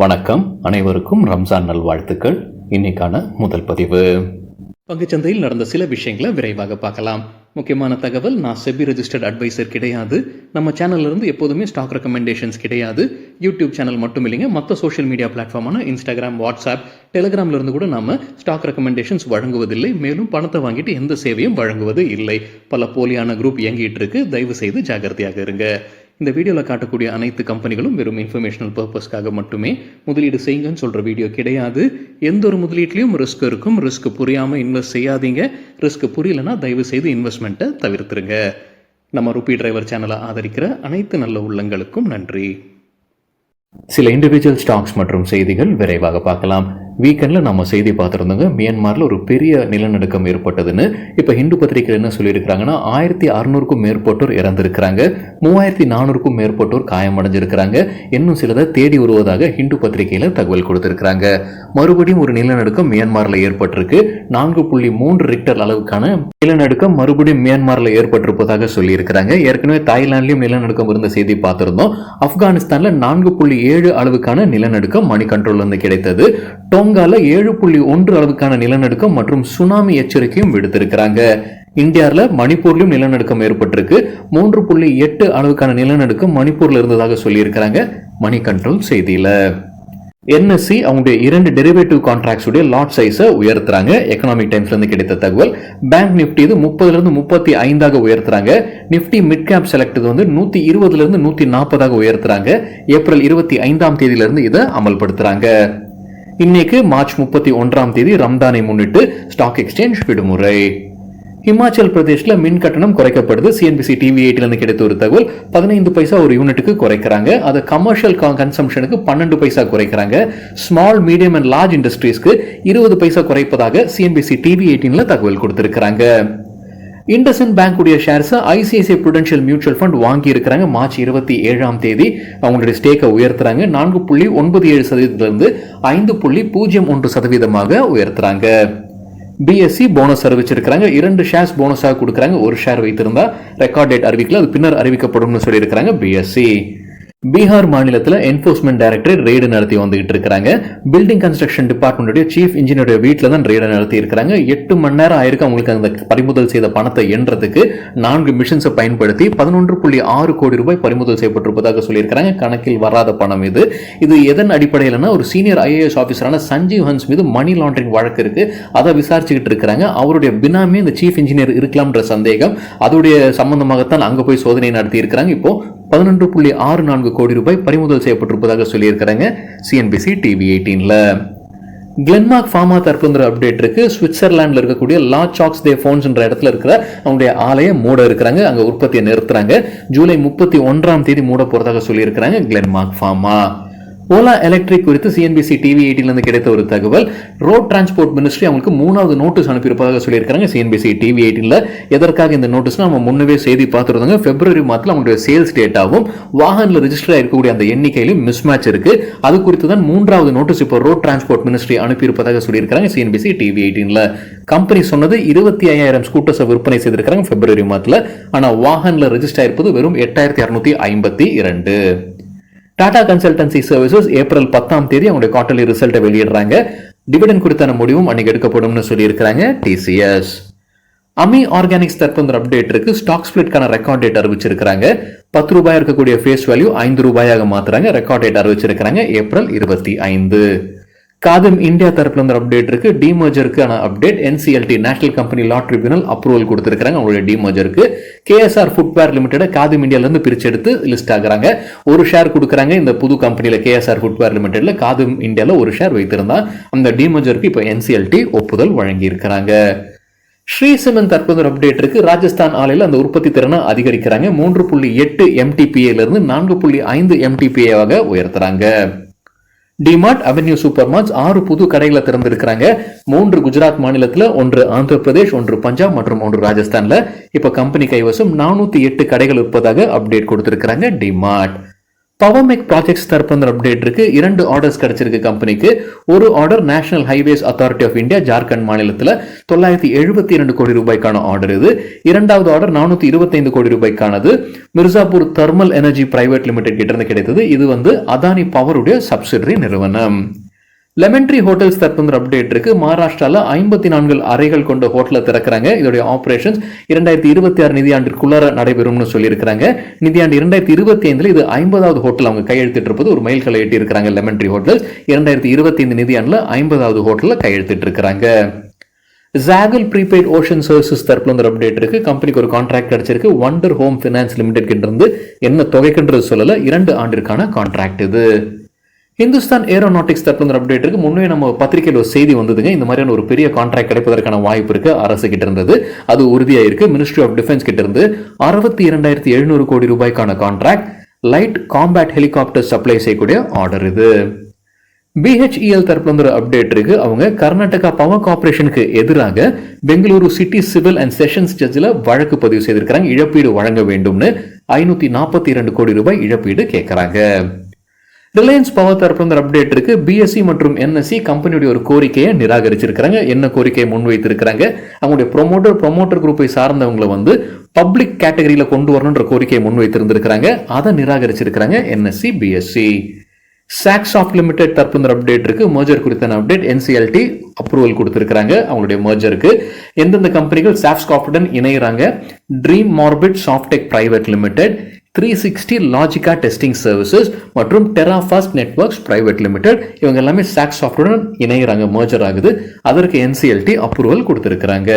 வணக்கம். அனைவருக்கும் ரம்ஜான் நல்வாழ்த்துக்கள். இன்னைக்கான முதல் பதிவு. பங்குச்சந்தையில் நடந்த சில விஷயங்களை விரைவாக பார்க்கலாம். முக்கியமான தகவல், நான் செபி ரெஜிஸ்டர்ட் அட்வைசர் கிடையாது. நம்ம சேனல்ல இருந்து எப்போதுமே ஸ்டாக் ரெக்கமெண்டேஷன்ஸ் கிடையாது. யூடியூப் சேனல் மட்டும் இல்லைங்க, மற்ற சோஷியல் மீடியா பிளாட்ஃபார்மான இன்ஸ்டாகிராம், வாட்ஸ்அப், டெலிகிராம்ல இருந்து கூட நம்ம ஸ்டாக் ரெக்கமெண்டேஷன்ஸ் வழங்குவதில்லை. மேலும் பணத்தை வாங்கிட்டு எந்த சேவையும் வழங்குவது இல்லை. பல போலியான குரூப் இயங்கிட்டு இருக்கு. தயவு செய்து ஜாகிரதையாக இருங்க. இந்த வீடியோவில் காட்டக்கூடிய அனைத்து கம்பெனிகளும் வெறும் இன்ஃபர்மேஷனல் பர்பஸ்க்காக மட்டுமே முதலீடு செய்யுங்கன்னு சொல்கிற வீடியோ கிடையாது. எந்த ஒரு முதலீட்லையும் ரிஸ்க் இருக்கும். ரிஸ்க் புரியாமல் இன்வெஸ்ட் செய்யாதீங்க. ரிஸ்க் புரியலன்னா தயவு செய்து இன்வெஸ்ட்மெண்ட்டை தவிர்த்துருங்க. நம்ம ருபி டிரைவர் சேனலை ஆதரிக்கிற அனைத்து நல்ல உள்ளங்களுக்கும் நன்றி. சில இண்டிவிஜுவல் ஸ்டாக்ஸ் மற்றும் செய்திகள் விரைவாக பார்க்கலாம். வீக்கெண்ட்ல நம்ம செய்தி பார்த்துருந்தோங்க. மியான்மர்ல ஒரு பெரிய நிலநடுக்கம் ஏற்பட்டதுன்னு. இப்போ ஹிந்து பத்திரிகையில் என்ன சொல்லியிருக்கிறாங்கன்னா, 1600க்கும் மேற்பட்டோர் இறந்திருக்கிறாங்க, 3400க்கும் மேற்பட்டோர் காயமடைஞ்சிருக்கிறாங்க. இன்னும் சிலதை தேடி வருவதாக ஹிந்து பத்திரிகையில தகவல் கொடுத்திருக்கிறாங்க. மறுபடியும் ஒரு நிலநடுக்கம் மியான்மர்ல ஏற்பட்டிருக்கு. 4.3 ரிக்டர் அளவுக்கான நிலநடுக்கம் மறுபடியும் மியான்மர்ல ஏற்பட்டிருப்பதாக சொல்லியிருக்கிறாங்க. ஏற்கனவே தாய்லாந்துலயும் நிலநடுக்கம் இருந்த செய்தி பார்த்திருந்தோம். ஆப்கானிஸ்தான்ல 4.7 அளவுக்கான நிலநடுக்கம் மணி கண்ட்ரோல் வந்து கிடைத்தது. டோங்கால 7.1 அளவுக்கான நிலநடுக்கம் மற்றும் சுனாமி எச்சரிக்கையும் விடுத்திருக்கிறாங்க. இந்தியாவில் மணிப்பூர்லயும் நிலநடுக்கம் ஏற்பட்டிருக்கு. 3.8 அளவுக்கான நிலநடுக்கம் மணிப்பூர்ல இருந்ததாக சொல்லியிருக்கிறாங்க மணி கண்ட்ரோல் செய்தியில. என்எஸ்சி அவங்களுடைய 2 டெரிவேட்டிவ் கான்ட்ராக்ட்ஸ் உடைய லாட் சைஸை உயர்த்துறாங்க. எக்கனாமிக் டைம்ஸ்ல இருந்து கிடைத்த தகவல். பேங்க் நிப்டி இது 30ல 35 உயர்த்துறாங்க. நிப்டி மிட் கேப் செலக்ட் வந்து 120ல 140 உயர்த்துறாங்க. ஏப்ரல் 25 இதை அமல்படுத்துறாங்க. இன்னைக்கு மார்ச் 31 ரம்தானை முன்னிட்டு ஸ்டாக் எக்ஸ்சேஞ்ச் விடுமுறை. ஹிமாச்சல் பிரதேஷ்ல மின் கட்டணம் குறைக்கப்படுது. சிஎன்பிசி டிவி 8 கிடைத்த ஒரு தகவல். 15 பைசா ஒரு யூனிட்டுக்கு குறைக்கிறாங்க. அதை கமர்ஷியல் கன்சம்ஷனுக்கு 12 பைசா குறைக்கிறாங்க. ஸ்மால், மீடியம் அண்ட் லார்ஜ் இண்டஸ்ட்ரீஸ்க்கு 20 பைசா குறைப்பதாக சிஎன்பிசி டிவி 8 தகவல் கொடுத்திருக்கிறாங்க. இண்டஸ்இண்ட் பேங்க் உடைய shares ICICI Prudential mutual fund வாங்கி இருக்கிறாங்க. மார்ச் 27 அவங்களுடைய ஸ்டேக்கை உயர்த்துறாங்க. 4.97% 5.01% உயர்த்துறாங்க. பிஎஸ்சி போனஸ் அறிவிச்சிருக்காங்க. 2 ஷேர்ஸ் போனஸாக கொடுக்குறாங்க. ஒரு ஷேர் வைத்திருந்தா ரெக்கார்ட் டேட் அறிவிக்கல, அது பின்னர் அறிவிக்கப்படும் சொல்லியிருக்கிறாங்க பிஎஸ்சி. பீகார் மாநிலத்தில் என்போர்ஸ்மெண்ட் டைரக்டரேட் ரெய்டு நடத்தி வந்துகிட்டு இருக்காங்க. Building construction department chief engineer வீட்டில் தான் ரெய்டு நடத்தி இருக்காங்க. 8 மணி நேரம் ஆயிருக்கு அவங்களுக்கு அந்த பறிமுதல் செய்த பணத்தை எண்றதுக்கு 4 மிஷின்ஸை பயன்படுத்தி 11.6 கோடி ரூபாய் பறிமுதல் செய்யப்பட்டிருப்பதாக சொல்லியிருக்காங்க. கணக்கில் வராத பணம் இது. இது எதன் அடிப்படையில்னா, ஒரு சீனியர் ஐஏஎஸ் ஆஃபீஸரான சஞ்சீவ் ஹன்ஸ் மீது மணி லாண்டரிங் வழக்கு இருக்கு. அதை விசாரிச்சுக்கிட்டு இருக்காங்க. அவருடைய பினாமி இந்த சீஃப் இன்ஜினியர் இருக்கலாம்ன்ற சந்தேகம். அதோடைய சம்பந்தமாகத்தான் அங்க போய் சோதனை நடத்தி இருக்கிறாங்க. இப்போ 11.64 கோடி ரூபாய் பறிமுதல் செய்யப்பட்டிருப்பதாக சொல்லியிருக்கிறாங்க சிஎன்பிசி டிவி 18ல. கிளென்மார்க் ஃபார்மா தற்போது அப்டேட் இருக்கு. சுவிட்சர்லாந்துல இருக்கக்கூடிய லா சாக்ஸ் தே ஃபோன்ஸ் என்ற இடத்துல இருக்கிற அவங்களுடைய ஆலையை மூட இருக்கிறாங்க. அங்க உற்பத்தியை நிறுத்துறாங்க. ஜூலை 31 மூட போறதாக சொல்லியிருக்கிறாங்க கிளென்மார்க் ஃபார்மா. ஓலா எலக்ட்ரிக் குறித்து சிஎன்பிசி டிவி 18 கிடைத்த ஒரு தகவல். ரோட் டிரான்ஸ்போர்ட் மினிஸ்ட்ரி அவங்களுக்கு 3வது நோட்டீஸ் அனுப்பியிருப்பதாக சொல்லியிருக்காங்க சிஎன்பிசி டிவி 18ல. எதற்காக இந்த நோட்டீஸ் நம்ம முன்னவே செய்தி பார்த்துருந்தாங்க. பிப்ரவரி மாதத்தில் அவங்களுடைய சேல்ஸ் டேட்டாவும் வாகனில் ரெஜிஸ்டர் ஆயிருக்கக்கூடிய அந்த எண்ணிக்கையிலும் மிஸ்மேட்ச் இருக்கு. அது குறித்து தான் 3வது நோட்டீஸ் இப்போ ரோட் டிரான்ஸ்போர்ட் மினிஸ்ட்ரி அனுப்பியிருப்பதாக சொல்லியிருக்காங்க சிஎன்பிசி டிவி 18ல. கம்பெனி சொன்னது 25,000 ஸ்கூட்டர்ஸை விற்பனை செய்திருக்காங்க பிப்ரவரி மாதத்தில். ஆனால் வாகனில் ரெஜிஸ்டர் ஆயிருப்பது வெறும் 8,652. டாடா கன்சல்டன்சி சர்வீசஸ் ஏப்ரல் 10 அவங்களுடைய குவார்டர்லி ரிசல்ட்டை வெளியிடுறாங்க. டிவிடெண்ட் குறித்தான முடிவும் அன்னைக்கு எடுக்கப்படும் சொல்லியிருக்கிறாங்க டிசிஎஸ். அமி ஆர்கானிக்ஸ் தற்போது அப்டேட் இருக்கு. ஸ்டாக் ஸ்பிளிட்கான ரெக்கார்ட் டேட் அறிவிச்சிருக்காங்க. 10 ரூபாய் இருக்கக்கூடிய ஃபேஸ் வேல்யூ 5 ரூபாயாக மாத்துறாங்க. ரெக்கார்ட் டேட் அறிவிச்சிருக்காங்க ஏப்ரல் 25. காதம் இந்தியா தரப்புல இருந்து அப்டேட் இருக்கு. டிமர்ஜருக்கான update. NCLT national company law tribunal approval கொடுத்திருக்காங்க அவங்களுடைய டிமர்ஜருக்கு. கேஎஸ்ஆர் ஃபுட்வேர் லிமிடெட் காதம் இந்தியால இருந்து பிரிச்சு எடுத்து லிஸ்ட் ஆகுறாங்க. ஒரு ஷேர் கொடுக்குறாங்க இந்த புது கம்பெனில. கேஎஸ்ஆர் ஃபுட்வேர் லிமிடெட்ல காதம் இந்தியால ஒரு ஷேர் வைத்திருந்தா அந்த டிமர்ஜருக்கு இப்போ என்சிஎல்டி ஒப்புதல் வழங்கி இருக்கிறாங்க. ஸ்ரீ சிமெண்ட் தற்போது அப்டேட் இருக்கு. ராஜஸ்தான் ஆலையில் அந்த உற்பத்தி திறனை அதிகரிக்கிறாங்க. 3.8 MTPA இருந்து 4.5 MTPA உயர்த்துறாங்க. டிமார்ட், அவென்யூ சூப்பர் மார்ட்ஸ் 6 புது கடைகளை திறந்திருக்கிறாங்க. 3 குஜராத் மாநிலத்தில், 1 ஆந்திர பிரதேஷ், 1 பஞ்சாப் மற்றும் 1 ராஜஸ்தான்ல. இப்ப கம்பெனி கைவசம் 408 கடைகள் இருப்பதாக அப்டேட் கொடுத்திருக்கிறாங்க டிமார்ட். பவர்மெக் ப்ராஜெக்ட்ஸ் தரப்பு அப்டேட் இருக்கு. 2 ஆர்டர்ஸ் கிடைச்சிருக்கு கம்பெனிக்கு. ஒரு order national highways authority of India Jharkhand மாநிலத்தில் 972 கோடி ரூபாய்க்கான ஆர்டர் இது. இரண்டாவது ஆர்டர் 425 கோடி ரூபாய்க்கானது Mirzapur thermal energy private limited கிட்ட இருந்து கிடைத்தது. இது அதானி பவருடைய சப்சிடரி நிறுவனம். லெமன் ட்ரீ ஹோட்டல்ஸ் தரப்பு அப்டேட் இருக்கு. மகாராஷ்டிரால 54 அறைகள் கொண்ட ஹோட்டலை திறக்கிறாங்க. இதோட ஆபரேஷன்ஸ் 2026 நிதியாண்டிற்குள்ளார நடைபெறும்னு சொல்லியிருக்கிறாங்க. நிதியாண்டு 2025 இது 50வது ஹோட்டல் அவங்க கையெழுத்திட்டு இருப்பது ஒரு மைல்கல்லை எட்டி இருக்கிறாங்க. லெமன் ட்ரீ ஹோட்டல்ஸ் 2025 நிதியாண்டுல 50வது ஹோட்டல்ல கையெழுத்திட்டு இருக்கிறாங்க. ஜாகல் ப்ரீபெய்ட் ஓஷன் சர்வீசஸ் தரப்புல அப்டேட் இருக்கு. கம்பெனிக்கு ஒரு கான்ட்ராக்ட் கிடைச்சிருக்கு. வண்டர் ஹோம் பினான்ஸ் லிமிடெட் கிட்ட இருந்து என்ன தொகைக்குன்றது சொல்லல. 2 ஆண்டிற்கான கான்ட்ராக்ட் இது. ஹிந்துஸ்தான் ஏரோநாட்டிக்ஸ் தரப்புல அப்டேட் இருக்கு. முன்னே நம்ம பத்திரிகையில் ஒரு செய்தி வந்ததுங்க. இந்த மாதிரியான ஒரு பெரிய கான்ட்ராக்ட் கிடைப்பதற்கான வாய்ப்பு இருக்கு அரசு கிட்ட இருந்தது. அது உறுதியாயிருக்கு. மினிஸ்ட்ரி ஆஃப் டிஃபென்ஸ் கிட்ட இருந்து 62,700 கோடி ரூபாய்க்கான contract light combat helicopter supply செய்யக்கூடிய ஆர்டர் இது. பிஹெச்இஎல் தரப்புல அப்டேட் இருக்கு. அவங்க கர்நாடகா பவர் கார்பரேஷனுக்கு எதிராக Bengaluru city civil and sessions ஜட்ஜில் வழக்கு பதிவு செய்திருக்கிறாங்க. இழப்பீடு வழங்க வேண்டும்னு 542 கோடி ரூபாய் இழப்பீடு கேட்கிறாங்க. ரிலையன்ஸ் பவர் தரப்புல அப்டேட் இருக்கு. பிஎஸ்சி மற்றும் என்எஸ்சி கம்பெனியுடைய ஒரு கோரிக்கையை நிராகரிச்சிருக்காங்க. என்ன கோரிக்கையை முன்வைத்திருக்கிறாங்க? அவங்களுடைய ப்ரொமோட்டர் குரூப்பை சார்ந்தவங்களை பப்ளிக் கேட்டகரியில கொண்டு வரணுன்ற கோரிக்கையை முன்வைத்திருந்திருக்கிறாங்க. அதை நிராகரிச்சிருக்கிறாங்க என்எஸ்சி பிஎஸ்சி. சாக்ஸாஃப்ட் லிமிடெட் தரப்புல அப்டேட் இருக்கு. மர்ஜர் குறித்தான அப்டேட் என்சிஎல்டி அப்ரூவல் கொடுத்திருக்காங்க. அவங்களுடைய மர்ஜருக்கு எந்தெந்த கம்பெனிகள் சாப்ஸ்காப்டுடன் இணைகிறாங்க? Dreamorbit Softech private limited, 360 Logica testing services மற்றும் டெராஃபாஸ்ட் நெட்வொர்க்ஸ் பிரைவேட் லிமிடெட் இவங்க எல்லாமே சாக்ஸாஃப்டுடன் இணைகிறாங்க, மர்ஜர் ஆகுது. அதற்கு என்சிஎல்டி அப்ரூவல் கொடுத்திருக்கிறாங்க.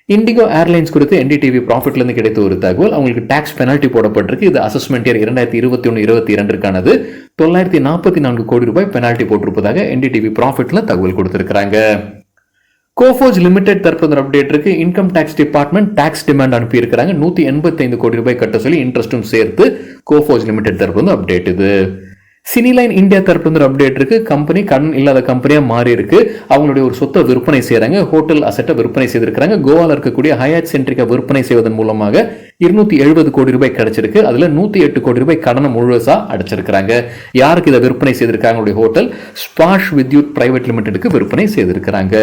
இண்டிகோ ஏர்லைன்ஸ் குறித்து என்டிடிவி ப்ராஃபிட்ல இருந்து கிடைத்த ஒரு தகவல். அவங்களுக்கு டாக்ஸ் பெனால்டி போடப்பட்டிருக்கு. இது அசஸ்மெண்ட் இயர் 2021-22 944 கோடி ரூபாய் பெனால்டி போட்டிருப்பதாக என்டிடிவி ப்ராஃபிட்ல தகவல் கொடுத்திருக்கிறாங்க. கோஃபோஜ் லிமிடெட் தரப்பு அப்டேட் இருக்கு. Income tax department tax demand அனுப்பி இருக்காங்க. 185 கோடி ரூபாய் கட்ட சொல்லி இன்ட்ரெஸ்டும் சேர்த்து கோஃபோஜ் லிமிடெட் தரப்பு அப்டேட் இது. சினிலைன் இந்தியா தரப்பு அப்டேட் இருக்கு. கம்பெனி கடன் இல்லாத கம்பெனியா மாறி இருக்கு. அவங்களுடைய ஒரு சொத்தை விற்பனை செய்யறாங்க. ஹோட்டல் அசெட்டை விற்பனை செய்திருக்காங்க. கோவால இருக்கக்கூடிய ஹயாத் சென்ட்ரிக்கா விற்பனை செய்வதன் மூலமாக 270 கோடி ரூபாய் கிடைச்சிருக்கு. அதுல 108 கோடி ரூபாய் கடனை முழுசா அடைச்சிருக்காங்க. யாருக்கு இதை விற்பனை செய்திருக்காங்க? ஹோட்டல் ஸ்பாஷ் வித்யுத் பிரைவேட் லிமிடெடுக்கு விற்பனை செய்திருக்கிறாங்க.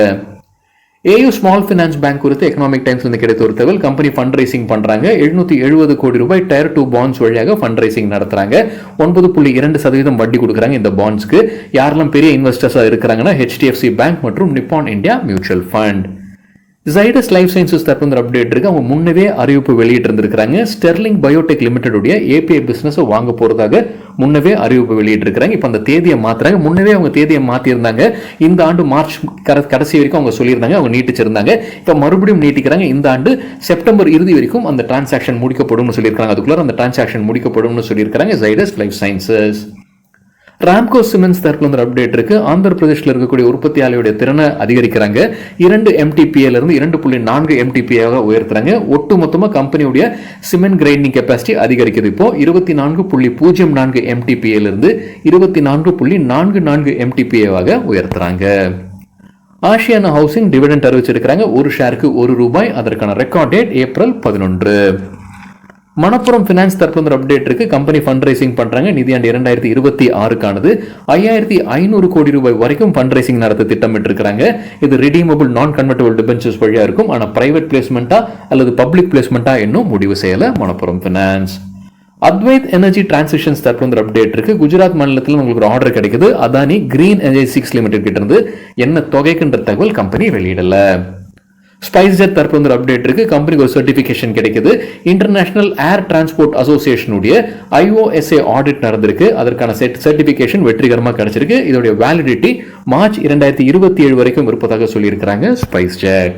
ஏயு ஸ்மால் பினான்ஸ் பேங்க் குறித்து எக்கனாமிக் டைம்ஸ் கிடைத்த ஒரு தகவல். கம்பெனி ஃபண்ட் ரைசிங் பண்றாங்க. 770 கோடி ரூபாய் டயர் 2 பாண்ட்ஸ் வழியாக ஃபண்ட் ரைசிங் நடத்துறாங்க. 9.2% வட்டி கொடுக்குறாங்க இந்த பாண்ட்ஸ்க்கு. யாரெல்லாம் பெரிய இன்வெஸ்டர்ஸா இருக்கிறாங்கன்னா HDFC பேங்க் மற்றும் Nippon India mutual fund. Zydus life sciences தரப்பு அப்டேட் இருக்கு. அவங்க முன்னவே அறிவிப்பு வெளியிட்டு இருந்திருக்காங்க. Sterling Biotech limited API business வாங்க போறதாக முன்னவே அறிவிப்பு வெளியிட்டு இருக்காங்க. இப்ப அந்த தேதியை மாத்துறாங்க. முன்னவே அவங்க தேதியை மாத்தி இருந்தாங்க. இந்த ஆண்டு மார்ச் கடைசி வரைக்கும் அவங்க சொல்லியிருந்தாங்க. அவங்க நீட்டிச்சிருந்தாங்க. இப்ப மறுபடியும் நீட்டிக்கிறாங்க. இந்த ஆண்டு செப்டம்பர் இறுதி வரைக்கும் அந்த டிரான்சாக்ஷன் முடிக்கப்படும் சொல்லியிருக்காங்க. அதுக்குள்ள அந்த டிரான்சாக்ஷன் முடிக்கப்படும் சொல்லியிருக்காங்க Zydus life sciences. Ramco cements தரப்புல அப்டேட் இருக்கு. ஆந்திர பிரதேஷ்ல இருக்கக்கூடிய உற்பத்தி ஆலையுடைய திறனை அதிகரிக்கிறாங்க. 2 MTPA இருந்து 2.4 MTPA உயர்த்துறாங்க. ஒட்டு மொத்தமா கம்பெனியுடைய சிமெண்ட் கிரைண்டிங் கெப்பாசிட்டி அதிகரிக்குது. இப்போ 24.04 MTPA இருந்து 24.44 MTPA உயர்த்துறாங்க. ஆசியானா ஹவுசிங் டிவிடெண்ட் அறிவிச்சிருக்கிறாங்க. ஒரு ஷேருக்கு ₹1. அதற்கான record date April 11. Manappuram finance தரப்பு அப்டேட் இருக்கு. கம்பெனி ஃபண்ட் ரைசிங் பண்றாங்க. நிதியாண்டு 2026 5,500 கோடி ரூபாய் வரைக்கும் ஃபண்ட் ரைசிங் நடத்த திட்டமிட்டு இருக்காங்க. இது ரிடீமபிள் நான் கன்வெர்ட்டபிள் டிபென்ச்சர்ஸ் வழியா இருக்கும். ஆனா பிரைவேட் பிளேஸ்மெண்டா அல்லது பப்ளிக் பிளேஸ்மெண்டா இன்னும் முடிவு செய்யல Manappuram finance. Advait energy transitions தரப்பு அப்டேட் இருக்கு. குஜராத் மாநிலத்தில் உங்களுக்கு ஒரு ஆர்டர் கிடைக்குது. அதானி கிரீன் எனர்ஜி 6 லிமிடெட் கிட்ட இருந்து என்ன தொகைக்குன்ற தகவல் கம்பெனி வெளியிடல. ஸ்பைஸ்ஜெட் தரப்பு அப்டேட் இருக்கு. கம்பெனிக்கு ஒரு சர்டிபிகேஷன் கிடைக்குது. இன்டர்நேஷனல் ஏர் டிரான்ஸ்போர்ட் அசோசியேஷனுடைய IOSA ஆடிட் நடந்திருக்கு. அதற்கான சர்டிபிகேஷன் வெற்றிகரமாக கிடைச்சிருக்கு. இதோட வேலிடிட்டி மார்ச் 2027 வரைக்கும் இருப்பதாக சொல்லியிருக்கிறாங்க ஸ்பைஸ்ஜெட்.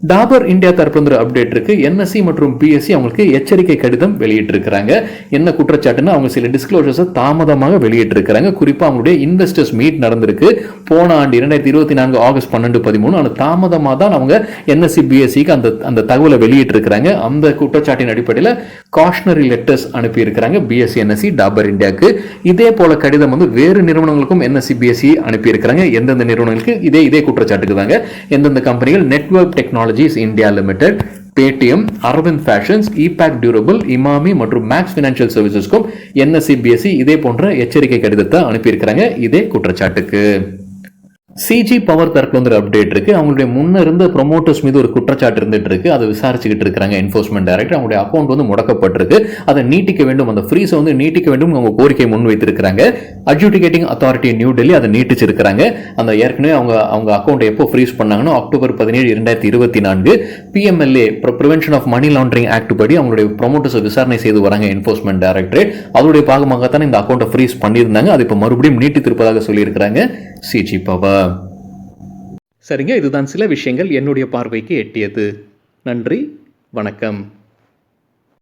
டாபர் இந்தியா தரப்பு அப்டேட் இருக்கு. என்எஸ்சி மற்றும் பிஎஸ்சி அவங்களுக்கு எச்சரிக்கை கடிதம் வெளியிட்டு இருக்காங்க. என்ன குற்றச்சாட்டுன்னா அவங்க சில டிஸ்க்ளோசர்ஸ் தாமதமாக வெளியிட்டு இருக்காங்க. குறிப்பா அவங்களுடைய இன்வெஸ்டர்ஸ் மீட் நடந்திருக்கு போன ஆண்டு 2024 ஆகஸ்ட் 12-13. ஆனால் தாமதமாக தான் அவங்க என்எஸ்சி பிஎஸ்சிக்கு அந்த தகவலை வெளியிட்டு இருக்காங்க. அந்த குற்றச்சாட்டின் அடிப்படையில் காஷனரி லெட்டர்ஸ் அனுப்பி இருக்கிறாங்க பிஎஸ்சி என்எஸ்சி டாபர் இந்தியாவுக்கு. இதே போல கடிதம் வேறு நிறுவனங்களுக்கும் என்எஸ்சி பிஎஸ்சி அனுப்பி இருக்கிறாங்க. எந்தெந்த நிறுவனங்களுக்கு இதே குற்றச்சாட்டுக்கு தாங்க. எந்தெந்த கம்பெனிகள்? Network technologies India limited, Paytm, Arvind fashions, EPACK durable, Emami மற்றும் மேக்ஸ் ஃபினான்ஷியல் சர்வீசஸ்க்கும் என்எஸ்சி பிஎஸ்சி இதே போன்ற எச்சரிக்கை கடிதத்தை அனுப்பியிருக்கிறாங்க இதே குற்றச்சாட்டுக்கு. சிஜி பவர் தரப்புல வந்து அப்டேட் இருக்கு. அவங்களுடைய முன்ன இருந்த ப்ரொமோட்டர்ஸ் மீது ஒரு குற்றச்சாட்டு இருந்துட்டு இருக்கு. அதை விசாரிச்சுக்கிட்டு இருக்காங்க என்ஃபோர்ஸ்மெண்ட் டைரக்டர். அவங்களுடைய அக்கௌண்ட் வந்து முடக்கப்பட்டிருக்கு. அதை நீட்டிக்க வேண்டும், அந்த ஃப்ரீஸை வந்து நீட்டிக்க வேண்டும் அவங்க கோரிக்கை முன் வைத்திருக்கிறாங்க. அட்ஜுடிகேட்டிங் அத்தாரிட்டி நியூ டெல்லி அதை நீட்டிச்சிருக்காங்க. அந்த ஏற்கனவே அவங்க அக்கௌண்ட் எப்போ ஃப்ரீஸ் பண்ணாங்கன்னா October 17, 2024 PMLA prevention of money laundering act படி அவங்களுடைய ப்ரொமோட்டர்ஸ் விசாரணை செய்து வராங்க என்ஃபோர்ஸ்மெண்ட் டைரக்டரேட். அதோடைய பாகமாகத்தான் இந்த அக்கௌண்ட்டை ஃப்ரீஸ் பண்ணியிருந்தாங்க. அது இப்போ மறுபடியும் நீட்டித்திருப்பதாக சொல்லியிருக்கிறாங்க சிஜி பவர். சரிங்க, இதுதான் சில விஷயங்கள் என்னுடைய பார்வைக்கு எட்டியது. நன்றி, வணக்கம்.